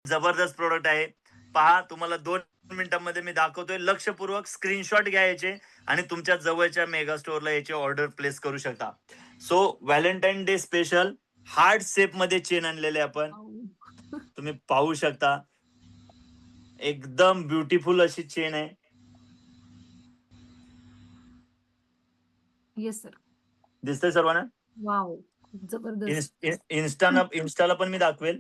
जबरदस्त प्रोडक्ट आहे. पहा, तुम्हाला 2 मिनिटांमध्ये मी दाखवतोय. लक्षपूर्वक स्क्रीनशॉट घ्यायचे आणि तुमच्या जवळच्या मेगा स्टोअरला याची ऑर्डर प्लेस करू शकता. So Valentine day special heart shape मध्ये चेन आणलेले आपण. तुम्ही पाहू शकता, एकदम ब्युटिफुल अशी चेन आहे. Yes sir. दिसतंय सर्वांना? वाव, जबरदस्त. इन्स्टाला पण मी दाखवेल.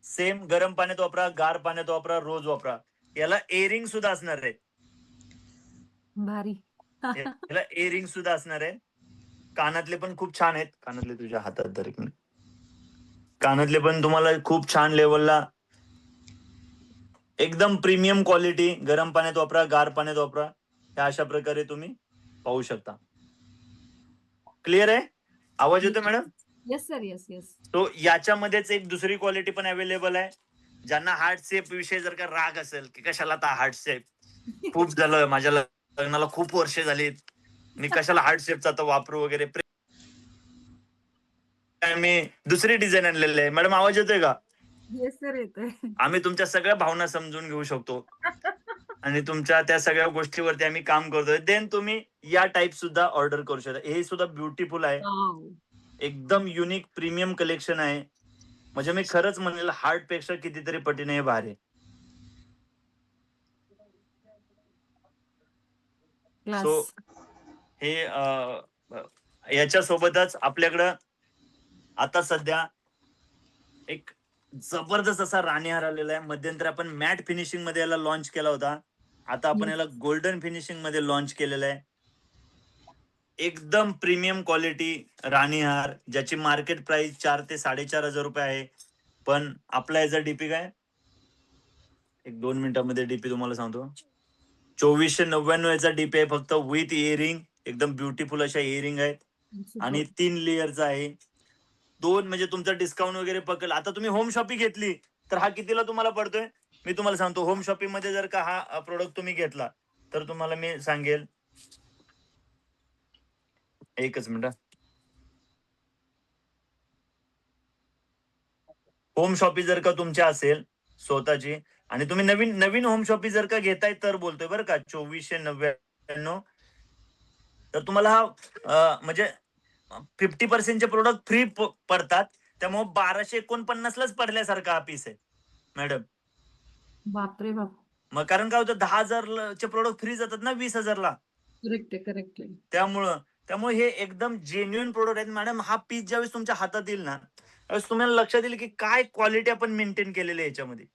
सेम गरम पाण्यात वापरा, गार पाण्यात वापरा, रोज वापरा. याला एअरिंग सुद्धा असणार आहे. भारी. याला एअरिंग सुद्धा असणार आहे. कानातले पण खूप छान आहेत. कानातले तुझ्या हातात धर एक मिनिट. कानातले पण तुम्हाला खूप छान लेवलला, एकदम प्रीमियम क्वालिटी. गरम पाण्यात वापरा, गार पाण्यात वापरा. या अशा प्रकारे तुम्ही पाहू शकता. क्लिअर आहे? आवाज येतो madam? Yes sir, yes yes. तो याच्यामध्येच एक दुसरी क्वालिटी पण अवेलेबल आहे. ज्यांना हार्ट शेप विषयी जर का राग असेल की कशाला आता हार्ट शेप, खूप झालं माझ्या लग्नाला, खूप वर्ष झालीत, मी कशाला हार्ट शेपचा आता वापरू वगैरे, मी दुसरी डिझाईन आणलेली आहे. मॅडम आवाज येतोय का? येस सर, येतोय. आम्ही तुमच्या सगळ्या भावना समजून घेऊ शकतो आणि तुमच्या त्या सगळ्या गोष्टीवरती आम्ही काम करतोय. देन तुम्ही या टाईप सुद्धा ऑर्डर करू शकता. हे सुद्धा ब्युटिफुल आहे. वाव. एकदम युनिक प्रीमियम कलेक्शन आहे. म्हणजे मी खरंच म्हणेल हार्ट पेक्षा कितीतरी पटीने हे भारी. सो हे याच्यासोबतच आपल्याकडं आता सध्या एक जबरदस्त असा राणीहार आलेला आहे. मध्यंतरी आपण मॅट फिनिशिंग मध्ये याला लॉन्च केला होता. आता आपण याला गोल्डन फिनिशिंग मध्ये लॉन्च केलेलं आहे. एकदम प्रीमियम क्वालिटी राणीहार, ज्याची मार्केट प्राइस 4 ते 4,500 रुपये आहे. पण आपला याचा डीपी काय, एक 2 मिनिटांमध्ये डीपी तुम्हाला सांगतो. 2499 याचा डीपी आहे फक्त, विथ इयरिंग. एकदम ब्युटिफुल अशा इयरिंग आहेत आणि 3 लेअरचा आहे. 2 म्हणजे तुमचा डिस्काउंट वगैरे पकड. आता तुम्ही होम शॉपिंग घेतली तर हा कितीला तुम्हाला पडतोय मी तुम्हाला सांगतो. होम शॉपिंग मध्ये जर का हा प्रोडक्ट तुम्ही घेतला तर तुम्हाला मी सांगेल, एकच मिनिट. होम शॉपिंग जर का तुमची असेल स्वतःची आणि तुम्ही नवीन नवीन होम शॉपिंग जर का घेताय तर बोलतोय बरं का, 2499, तर तुम्हाला हा म्हणजे 50% प्रोडक्ट फ्री पडतात. त्यामुळे 1249 लाच पडल्यासारखा हा पीस आहे मॅडम. बापरे बाप. मग कारण काय होतं, 10,000 चे प्रोडक्ट फ्री जातात ना 20,000ला. करेक्ट आहे, करेक्ट आहे. त्यामुळे हे एकदम जेन्युइन प्रोडक्ट आहेत मॅडम. हा पीस ज्यावेळेस तुमच्या हातात येईल ना, त्यावेळेस तुम्हाला लक्षात येईल की काय क्वालिटी आपण मेंटेन केलेली आहे याच्यामध्ये.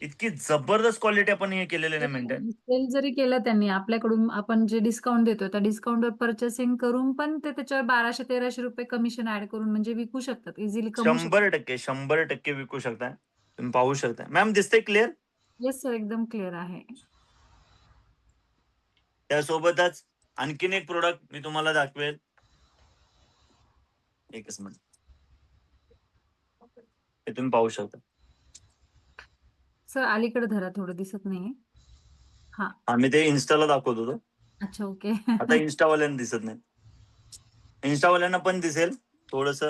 इतकी जबरदस्त क्वालिटी आपण हे केलेले नाही मेंटेन. सेल जरी केलं त्यांनी आपल्याकडून, आपण जे डिस्काउंट देतो त्या डिस्काउंटवर परचेसिंग करून पण ते त्याच्यावर 1200-1300 रुपये कमिशन ऍड करून म्हणजे विकू शकतात, इझिली कमवू शकतात. 100% विकू शकता. तुम्ही पाहू शकता. मॅम दिसते क्लिअर? येस सर, एकदम क्लिअर आहे. त्यासोबतच आणखीन एक प्रोडक्ट मी तुम्हाला दाखवेल. एकच मिनिट. हे तुम्ही पाहू शकता. सर अलीकडे धरा, थोडं दिसत नाहीये. हा, आम्ही ते इन्स्टाला दाखवत होतो. अच्छा, ओके. आता इन्स्टावाल्यांना दिसत नाही. इन्स्टावाल्यांना पण दिसेल थोडस.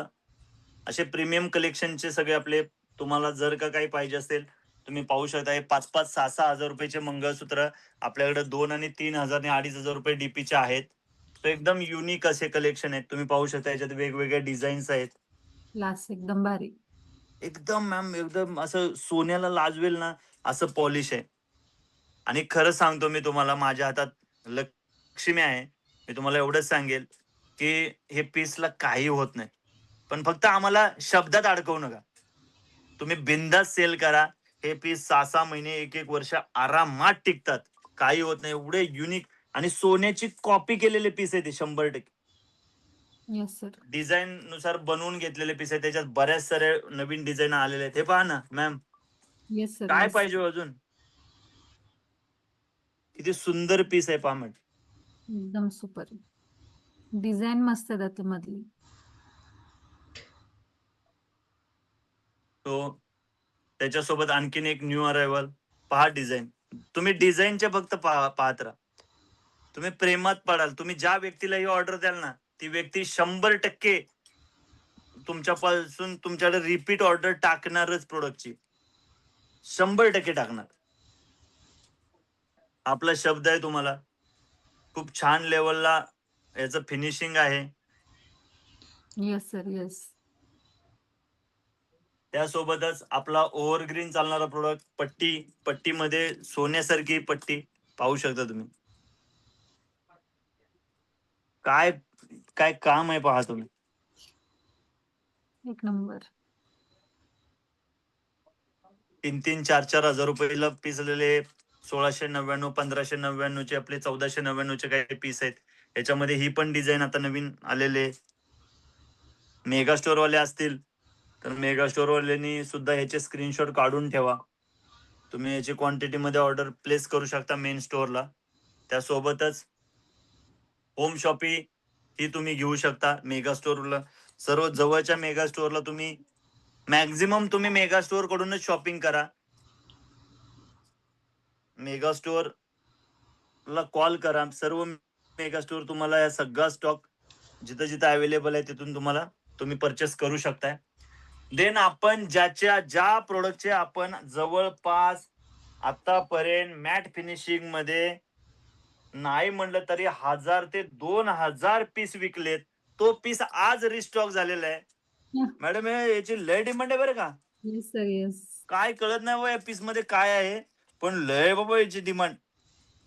असे प्रीमियम कलेक्शनचे सगळे आपले, तुम्हाला जर का काही पाहिजे असेल तुम्ही पाहू शकता. हे 5,500, 6,000 रुपयाचे मंगळसूत्र आपल्याकडे 2 आणि 3,000 आणि 2,500 रुपये डीपीचे आहेत. तो एकदम युनिक असे कलेक्शन आहेत. तुम्ही पाहू शकता याच्यात वेगवेगळ्या डिझाईन्स आहेत. क्लास, एकदम भारी. एकदम मॅम, एकदम असं सोन्याला लाजवेल ना असं पॉलिश आहे. आणि खरं सांगतो मी तुम्हाला, माझ्या हातात लक्ष्मी आहे. मी तुम्हाला एवढंच सांगेल की हे पीसला काही होत नाही. पण फक्त आम्हाला शब्दात अडकवू नका. तुम्ही बिंदास सेल करा. हे पीस 6-6 महिने, 1-1 वर्ष आरामात टिकतात. काही होत नाही. एवढे युनिक आणि सोन्याची कॉपी केलेले पीस आहे ते 100%. Yes sir. डिझाईन नुसार बनवून घेतलेले पीस आहे. त्याच्यात बऱ्याच साऱ्या नवीन डिझाईन आलेले आहेत. हे पहा ना मॅम, येस सर, काय येस. पाहिजे अजून. किती सुंदर पीस आहे पहा मॅम. एकदम सुपर. डिझाईन मस्त आहे त्याच्यामधली. तो त्याच्यासोबत आणखीन एक न्यू अरायवल. पहा डिझाईन. तुम्ही डिझाईनचे फक्त पाहत राहा. तुम्ही प्रेमात पडाल. तुम्ही ज्या व्यक्तीला ही ऑर्डर द्याल ना, ती व्यक्ती 100% तुमच्यापासून तुमच्याकडे रिपीट ऑर्डर टाकणारच प्रोडक्टची, 100% टाकणार. आपला शब्द आहे तुम्हाला. खूप छान लेवलला याचं फिनिशिंग आहे. Yes sir, yes. त्यासोबतच आपला ओव्हरग्रीन चालणारा प्रोडक्ट पट्टीमध्ये सोन्यासारखी पट्टी पाहू शकता तुम्ही. काय काय काम आहे पहा तुम्ही. एक नंबर. 3,000 4,000 हजार रुपयाला पीस आलेले 1,699 1,599 चे आपले 1,499 चे काही पीस आहेत. याच्यामध्ये ही पण डिझाईन आता नवीन आलेले. मेगा स्टोअर वाले असतील तर मेगा स्टोअर वाल्यांनी सुद्धा ह्याचे स्क्रीनशॉट काढून ठेवा. तुम्ही याची क्वांटिटी मध्ये ऑर्डर प्लेस करू शकता मेन स्टोअरला. त्यासोबतच होम शॉपी ही तुम्ही घेऊ शकता मेगा स्टोअरला. सर्व जवळच्या मेगा स्टोअरला तुम्ही मॅक्झिमम तुम्ही मेगा स्टोअर कडूनच शॉपिंग करा. मेगा स्टोअर ला कॉल करा. सर्व मेगा स्टोअर तुम्हाला या सगळा स्टॉक जिथं जिथं अवेलेबल आहे तिथून तुम्ही परचेस करू शकताय. देन आपण ज्या प्रोडक्टचे आपण जवळपास आतापर्यंत मॅट फिनिशिंग मध्ये नाही म्हणलं तरी 1000 ते 2000 पीस विकलेत. तो पीस आज रिस्टॉक झालेला आहे. मॅडम याची लय डिमांड आहे बरं का. Yes sir, yes. काय कळत नाही बा या पीस मध्ये काय आहे, पण लय बाबा याची डिमांड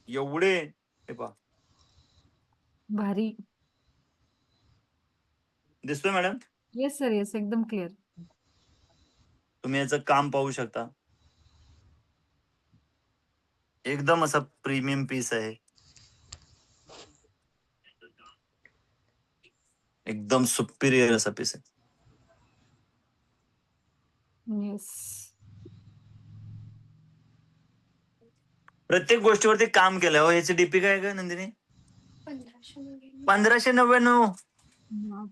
एवढे. हे पहा, भारी. दिसतोय मॅडम. Yes sir, yes. एकदम क्लिअर. तुम्ही याचं काम पाहू शकता. एकदम असा प्रीमियम पीस आहे. एकदम सुपिरियर असा पीस आहे. येस. प्रत्येक गोष्टीवरती काम केलं. हो ह्याची डीपी काय का नंदिनी? 1599.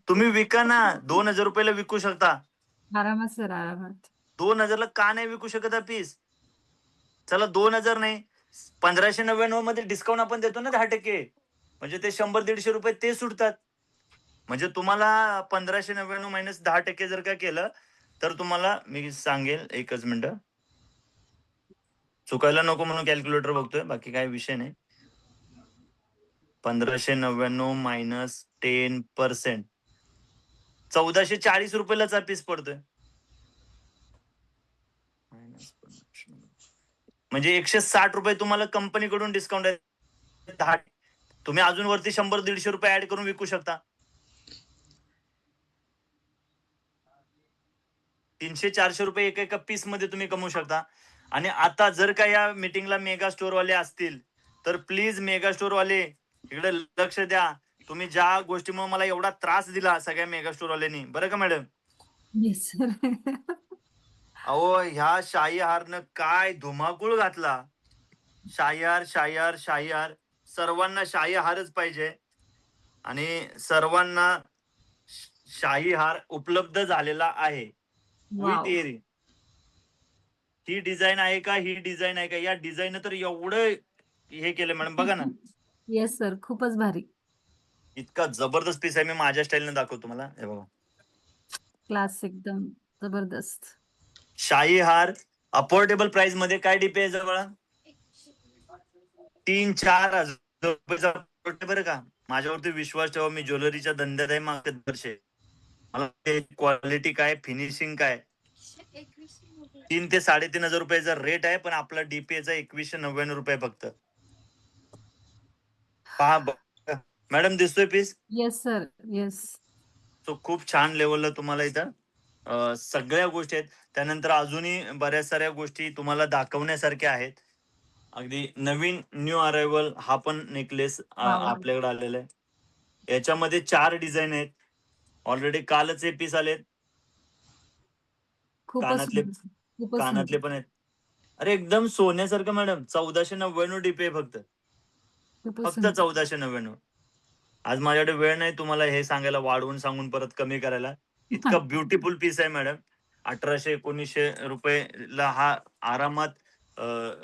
तुम्ही विका ना, 2,000 रुपयाला विकू शकता. आरामात सर, आरामात. 2,000 ला का नाही विकू शकत हा पीस? चला 2,000 नाही, 1599 मध्ये डिस्काउंट आपण देतो ना 10%. म्हणजे ते 100-150 रुपये ते सुटतात. म्हणजे तुम्हाला 1599 मायनस 10% जर का केलं तर तुम्हाला मी सांगेल, एकच मिनिट, चुकायला नको म्हणून कॅल्क्युलेटर बघतोय, बाकी काय विषय नाही. 1599 मायनस 10%, 1,440 रुपयालाचा पीस पडतोय. म्हणजे 160 रुपये तुम्हाला कंपनीकडून डिस्काउंट आहे. 10 तुम्ही अजून वरती 100-150 रुपये ऍड करून विकू शकता. 300-400 रुपये एका पीस मध्ये तुम्ही कमवू शकता. आणि आता जर का या मीटिंगला मेगा स्टोअर वाले असतील तर प्लीज मेगा स्टोअर वाले इकडे लक्ष द्या. तुम्ही ज्या गोष्टीमुळे मला एवढा त्रास दिला सगळ्या मेगा स्टोअर वाल्यांनी, बरं का मॅडम. Yes sir. अहो ह्या शाही हारनं काय धुमाकूळ घातला. शाही हार सर्वांना शाही हारच पाहिजे आणि सर्वांना शाही हार उपलब्ध झालेला आहे with wow. Earring. He design आहे का, ही डिझाईन आहे का? या डिझाईन तर एवढं हे केलं मॅडम, बघा ना. येस सर, खूपच भारी. इतका जबरदस्त पीस आहे. मी माझ्या स्टाईलने दाखवतो तुम्हाला. हे बघा, क्लास एकदम जबरदस्त. शाही हार अफोर्डेबल प्राइस मध्ये. काय डीपी आहे जवळ? 3-4 हजार रुपयाचा बरं का. माझ्यावरती विश्वास ठेवा, मी ज्वेलरीच्या धंद्यात आहे मागचे वर्षे. मला क्वालिटी काय, फिनिशिंग काय. 3 ते 3,500 रुपयाचा रेट आहे, पण आपला डीपीचा 2,199 रुपये फक्त. पहा मॅडम, दिसतोय पीस? Yes sir, yes. तो खूप छान लेवलला तुम्हाला इथं सगळ्या गोष्टी आहेत. त्यानंतर अजूनही बऱ्याच साऱ्या गोष्टी तुम्हाला दाखवण्यासारख्या आहेत. अगदी नवीन न्यू अरायवल हा पण नेकलेस वाव. आपल्याकडे आलेला आहे. याच्यामध्ये 4 डिझाईन आहेत. ऑलरेडी कालच हे पीस आलेत. खूपच कानातले सुंदर. खूपच कानातले सुंदर. पण आहेत. अरे एकदम सोन्यासारखं मॅडम. 1,499 डीपी आहे फक्त. खूपच फक्त सुंदर. 1,499. आज माझ्याकडे वेळ नाही तुम्हाला हे सांगायला, वाढवून सांगून परत कमी करायला. इतका ब्युटिफुल पीस आहे मॅडम. 1,800-1,900 रुपयेला हा आरामात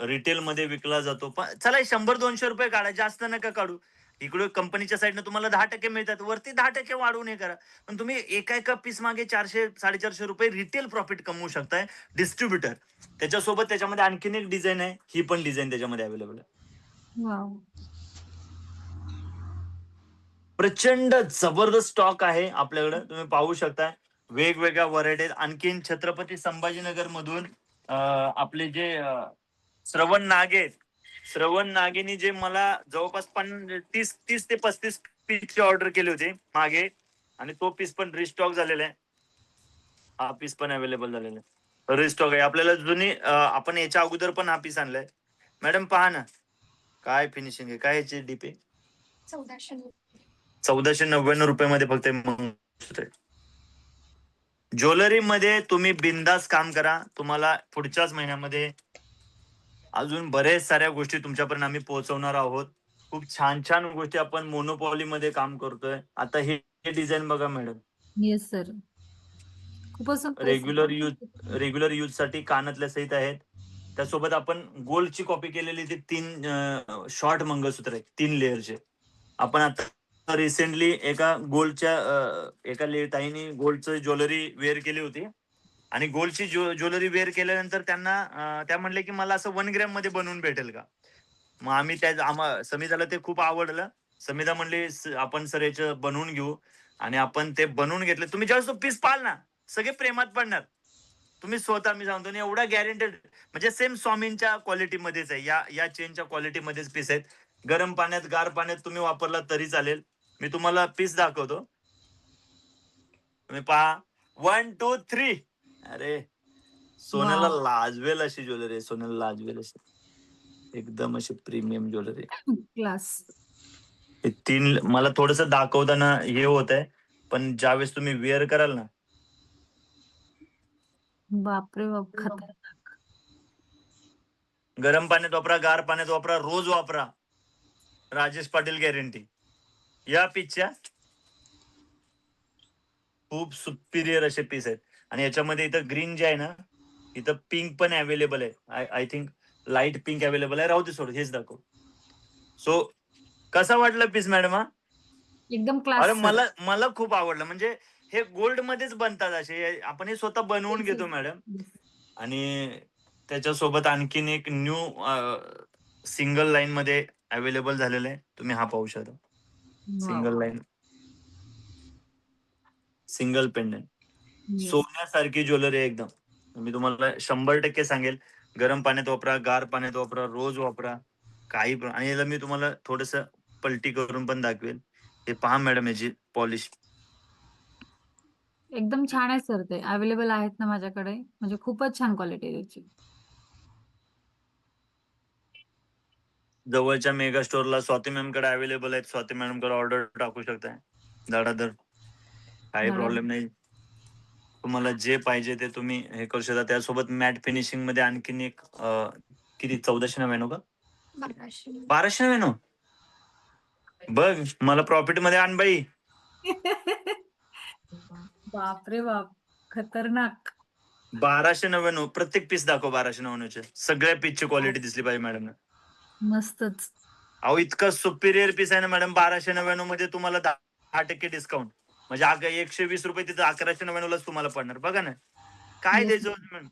रिटेल मध्ये विकला जातो. पण चला 100-200 रुपये काढा, जास्त नका काढू. इकडे कंपनीच्या साईडनं तुम्हाला 10% मिळतात, वरती 10% वाढवून हे करा. पण तुम्ही एका पीस मागे 400-450 रुपये रिटेल प्रॉफिट कमवू शकताय डिस्ट्रीब्युटर. त्याच्यासोबत त्याच्यामध्ये आणखीन एक डिझाईन आहे, ही पण डिझाईन त्याच्यामध्ये अवेलेबल आहे. वाव. प्रचंड जबरदस्त स्टॉक आहे आपल्याकडे, तुम्ही पाहू शकता. वेगवेगळ्या व्हरायटीज. आणखीन छत्रपती संभाजीनगर मधून आपले जे श्रवण नागे, श्रवण नागेनी जे मला जवळपास 30 ते 35 पीसची ऑर्डर केली होती मागे, आणि तो पीस पण रिस्टॉक झालेला आहे. हा पीस पण अवेलेबल झालेला आहे, रिस्टॉक आहे. आपल्याला जुनी आपण याच्या अगोदर पण हा पीस आणलाय. मॅडम पहा ना, काय फिनिशिंग आहे, काय याची डीपी. 1499 रुपयामध्ये फक्त मंगळसूत्र. ज्वेलरी मध्ये तुम्ही बिंदास काम करा. तुम्हाला पुढच्याच महिन्यामध्ये अजून बरेच साऱ्या गोष्टी तुमच्यापर्यंत आम्ही पोहोचवणार आहोत. खूप छान छान गोष्टी आपण मोनोपॉली मध्ये काम करतोय. आता हे डिझाईन बघा मॅडम, येस सर. खूपच सुंदर आहे रेग्युलर सर. यूज साठी कानातल्या सहित आहेत. त्यासोबत आपण गोल्डची कॉपी केलेली ती 3 शॉर्ट मंगळसूत्र आहेत, 3 लेअरचे. आपण आता रिसेंटली एका गोल्डच्या एका ताईने गोल्डचं ज्वेलरी वेअर केली होती, आणि गोल्डची ज्वेलरी वेअर केल्यानंतर त्यांना त्या म्हणले की मला असं 1 ग्रॅम मध्ये बनवून भेटेल का. मग आम्ही समिताला ते खूप आवडलं. समिता म्हणली आपण सर याचं बनवून घेऊ, आणि आपण ते बनवून घेतले. तुम्ही ज्यावेळेस तो पीस पाहाल ना, सगळे प्रेमात पडणार. तुम्ही स्वतः, मी सांगतो ना, एवढा गॅरंटेड, म्हणजे सेम स्वामींच्या क्वालिटीमध्येच आहे. या चेनच्या क्वालिटीमध्येच पीस आहेत. गरम पाण्यात, गार पाण्यात तुम्ही वापरला तरी चालेल. मी तुम्हाला पीस दाखवतो, तुम्ही पहा. 1 2 3. अरे, सोन्याला वाव. लाजवेल अशी ज्वेलरी आहे, सोन्याला लाजवेल अशी, एकदम अशी प्रीमियम ज्वेलरी. क्लास. हे 3 मला थोडस दाखवताना हे होत आहे, पण ज्यावेळेस तुम्ही वेअर कराल ना, बापरे बाप, खतरनाक. गरम पाण्यात वापरा, गार पाण्यात वापरा, रोज वापरा, राजेश पाटील गॅरंटी. या पीसच्या खूप सुपिरियर असे पीस आहेत. आणि याच्यामध्ये इथं ग्रीन जे आहे ना, इथं पिंक पण अवेलेबल आहे. I think light pink available आहे. राहू दे, सोड, हेच दाखव. सो कसा वाटला पीस मॅडम हा? एकदम अरे, क्लास सर. मला खूप आवडलं. म्हणजे हे गोल्ड मध्येच बनतात असे, आपण हे स्वतः बनवून येस घेतो सर. मॅडम. येस. आणि त्याच्यासोबत आणखीन एक न्यू सिंगल लाईन मध्ये अवेलेबल झालेलं आहे. तुम्ही हा पाहू शकता, wow. Single line, single pendant. Yes. सोन्यासारखी ज्वेलरी आहे एकदम. मी तुम्हाला 100% सांगेल, गरम पाण्यात वापरा, गार पाण्यात वापरा, रोज वापरा, काही पण. आणि याला मी तुम्हाला थोडस पलटी करून पण दाखवेल. हे पहा मॅडम, याची पॉलिश. एकदम छान आहे सर ते. अवेलेबल आहेत ना माझ्याकडे. म्हणजे खूपच छान क्वालिटी आहे त्याची. जवळच्या मेगा स्टोअरला स्वाती मॅम कडे अवेलेबल आहेत. स्वाती मॅडम कडे ऑर्डर टाकू शकताय धडाधड, काही प्रॉब्लेम नाही. तुम्हाला जे पाहिजे ते तुम्ही हे करू शकता. त्यासोबत मॅट फिनिशिंग मध्ये आणखीन एक किती, 1499 का 1299? बघ, मला प्रॉफिट मध्ये आण बाई. बापरे बाप, खतरनाक. 1299 प्रत्येक पीस दाखव. 1299 सगळ्या पीसची क्वालिटी दिसली पाहिजे मॅडम. मस्तच. अहो, इतका सुपिरियर पीस आहे ना मॅडम. 1299 मध्ये तुम्हाला 10% डिस्काउंट, म्हणजे 120 रुपये तिथं 1199 तुम्हाला पडणार. बघा ना, काय येस. द्यायचं मॅडम.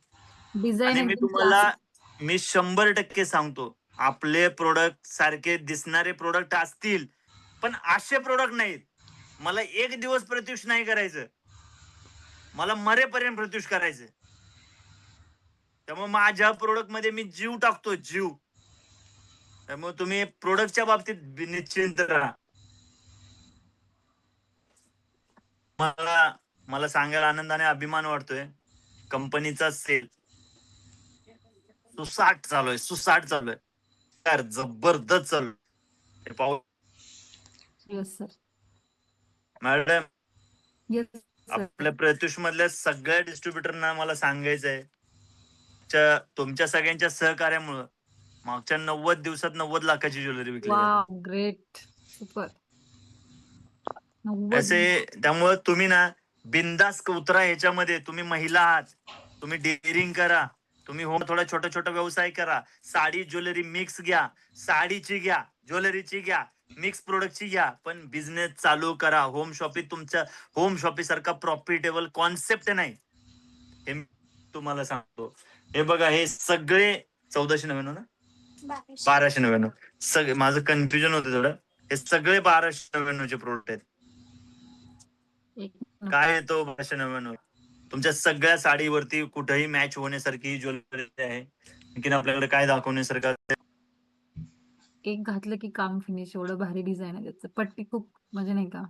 डिझाईन आणि एकदम क्लास आहे. मी 100% सांगतो, आपले प्रोडक्ट सारखे दिसणारे प्रोडक्ट असतील, पण असे प्रोडक्ट नाहीत. मला एक दिवस प्रत्युष नाही करायचं, मला मरेपर्यंत प्रत्युष करायचं. त्यामुळे माझ्या प्रोडक्ट मध्ये मी जीव टाकतो, जीव. त्यामुळे तुम्ही प्रोडक्टच्या बाबतीत निश्चिंत राहा. मला सांगायला आनंदाने अभिमान वाटतोय, कंपनीचा सेल सुसाट चालू आहे. यार, जबरदस्त चालू आहे. पाहू yes sir. Madam, yes sir. आपल्या प्रत्युष मधल्या सगळ्या डिस्ट्रीब्युटरना मला सांगायचंय, तुमच्या सगळ्यांच्या सहकार्यामुळे मागच्या 90 दिवसात 90 लाखाची ज्वेलरी विकली जाते. Wow, great. सुपर. 90. त्यामुळे तुम्ही ना बिंदास उतरा ह्याच्यामध्ये. तुम्ही महिला आहात, तुम्ही डेअरिंग करा, तुम्ही थोडा छोटा छोटा व्यवसाय करा. साडी ज्वेलरी मिक्स घ्या, साडीची घ्या, ज्वेलरीची घ्या, मिक्स प्रोडक्टची घ्या, पण बिझनेस चालू करा. होम शॉपिंग तुमच्या होम शॉपिंग सारखा प्रॉफिटेबल कॉन्सेप्ट नाही, हे मी तुम्हाला सांगतो. हे बघा, हे सगळे 1499 ना, 1299. सगळे माझं कन्फ्युजन होतं थोडं. हे सगळे 1299 चे प्रोडक्ट आहेत. एक काय येतो 1299? तुमच्या सगळ्या साडीवरती कुठेही मॅच होण्यासारखी ज्वेलरी आहे. आणखीन आपल्याकडे काय दाखवण्यासारखं एक घातलं की काम फिनिश, एवढं भारी डिझाईन आहे त्याचं. पट्टी खूप म्हणजे नाही का,